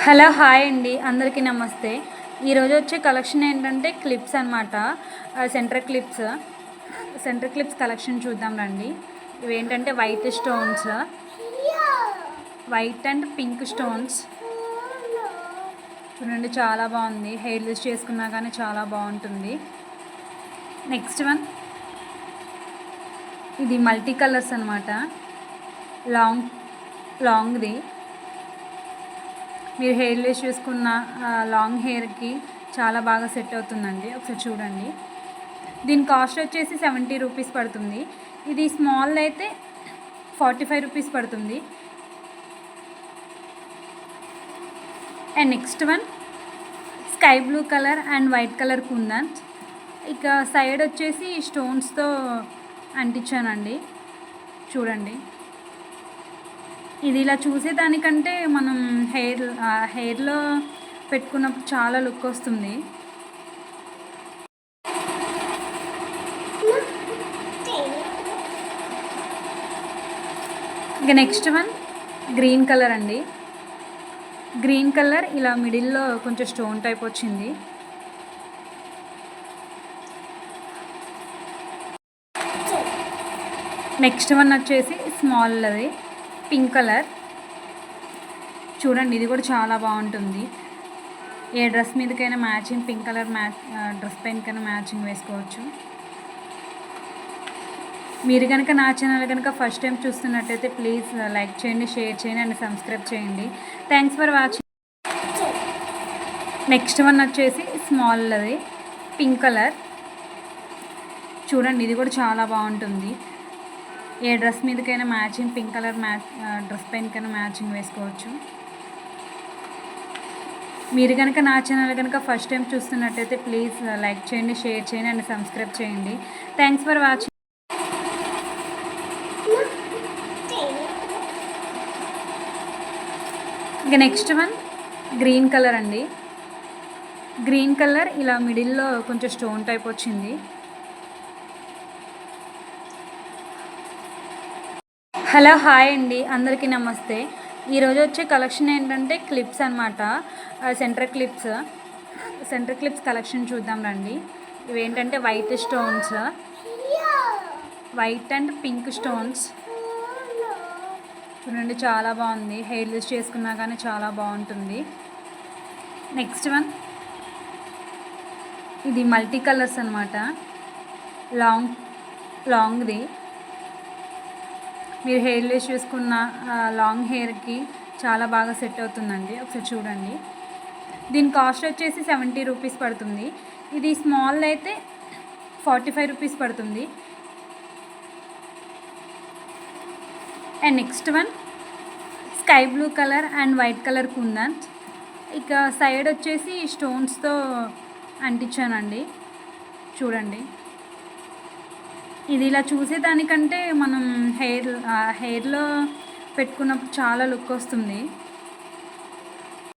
Hello hi అండి, అందరికీ నమస్తే. ఈరోజు వచ్చే కలెక్షన్ ఏంటంటే క్లిప్స్ అనమాట. సెంటర్ క్లిప్స్ కలెక్షన్ చూద్దాం రండి. ఇవేంటంటే వైట్ అండ్ పింక్ స్టోన్స్ చూడండి, చాలా బాగుంది. హెయిర్ యూస్ చేసుకున్నా కానీ చాలా బాగుంటుంది. నెక్స్ట్ వన్, ఇది మల్టీ కలర్స్ అనమాట. లాంగ్ది మీరు హెయిర్ యూస్ చేసుకున్న లాంగ్ హెయిర్కి చాలా బాగా సెట్ అవుతుందండి. ఒకసారి చూడండి. దీని కాస్ట్ వచ్చేసి 70 రూపీస్ పడుతుంది. ఇది స్మాల్ అయితే 45 రూపీస్ పడుతుంది. And next one, sky blue colour and white colour kundans. ఇక సైడ్ వచ్చేసి స్టోన్స్తో అంటించానండి. చూడండి, ఇది ఇలా చూసేదానికంటే మనం హెయిర్లో పెట్టుకున్నప్పుడు చాలా లుక్ వస్తుంది. ఇక నెక్స్ట్ వన్, గ్రీన్ కలర్ అండి. గ్రీన్ కలర్ ఇలా మిడిల్లో కొంచెం స్టోన్ టైప్ వచ్చింది. నెక్స్ట్ వన్ వచ్చేసి స్మాల్ అది పింక్ కలర్. చూడండి, ఇది కూడా చాలా బాగుంటుంది. ఏ డ్రెస్ మీదకైనా మ్యాచింగ్ పింక్ కలర్ డ్రెస్ పైనకైనా మ్యాచింగ్ వేసుకోవచ్చు. మీరు కనుక నా ఛానల్ కనుక ఫస్ట్ టైం చూస్తున్నట్టయితే ప్లీజ్ లైక్ చేయండి, షేర్ చేయండి అండ్ సబ్స్క్రైబ్ చేయండి. Thanks for watching. Next one వచ్చేసి స్మాల్ అది పింక్ కలర్. చూడండి, ఇది కూడా చాలా బాగుంటుంది. ఏ డ్రెస్ మీదకైనా మ్యాచింగ్ పింక్ కలర్ డ్రెస్ పైనకైనా మ్యాచింగ్ వేసుకోవచ్చు. మీరు కనుక నా ఛానల్ కనుక ఫస్ట్ టైం చూస్తున్నట్టయితే ప్లీజ్ లైక్ చేయండి, షేర్ చేయండి అండ్ సబ్స్క్రైబ్ చేయండి. Thanks for watching. ఇక నెక్స్ట్ వన్, గ్రీన్ కలర్ అండి. గ్రీన్ కలర్ ఇలా మిడిల్లో కొంచెం స్టోన్ టైప్ వచ్చింది. హలో హాయ్ అండి, అందరికీ నమస్తే. ఈరోజు వచ్చే కలెక్షన్ ఏంటంటే క్లిప్స్ అనమాట. సెంటర్ క్లిప్స్ కలెక్షన్ చూద్దాం రండి. ఇవేంటంటే వైట్ అండ్ పింక్ స్టోన్స్ చూడండి, చాలా బాగుంది. హెయిర్ యూస్ చేసుకున్నా కానీ చాలా బాగుంటుంది. నెక్స్ట్ వన్, ఇది మల్టీ కలర్స్ అనమాట. లాంగ్ది మీరు హెయిర్ యూస్ చేసుకున్న లాంగ్ హెయిర్కి చాలా బాగా సెట్ అవుతుందండి. ఒకసారి చూడండి. దీని కాస్ట్ వచ్చేసి 70 రూపీస్ పడుతుంది. ఇది స్మాల్ అయితే 45 రూపీస్ పడుతుంది. And next one, sky blue colour and white colour kundans. ఇక సైడ్ వచ్చేసి స్టోన్స్తో అంటించానండి. చూడండి, ఇది ఇలా చూసేదానికంటే మనం హెయిర్లో పెట్టుకున్నప్పుడు చాలా లుక్ వస్తుంది.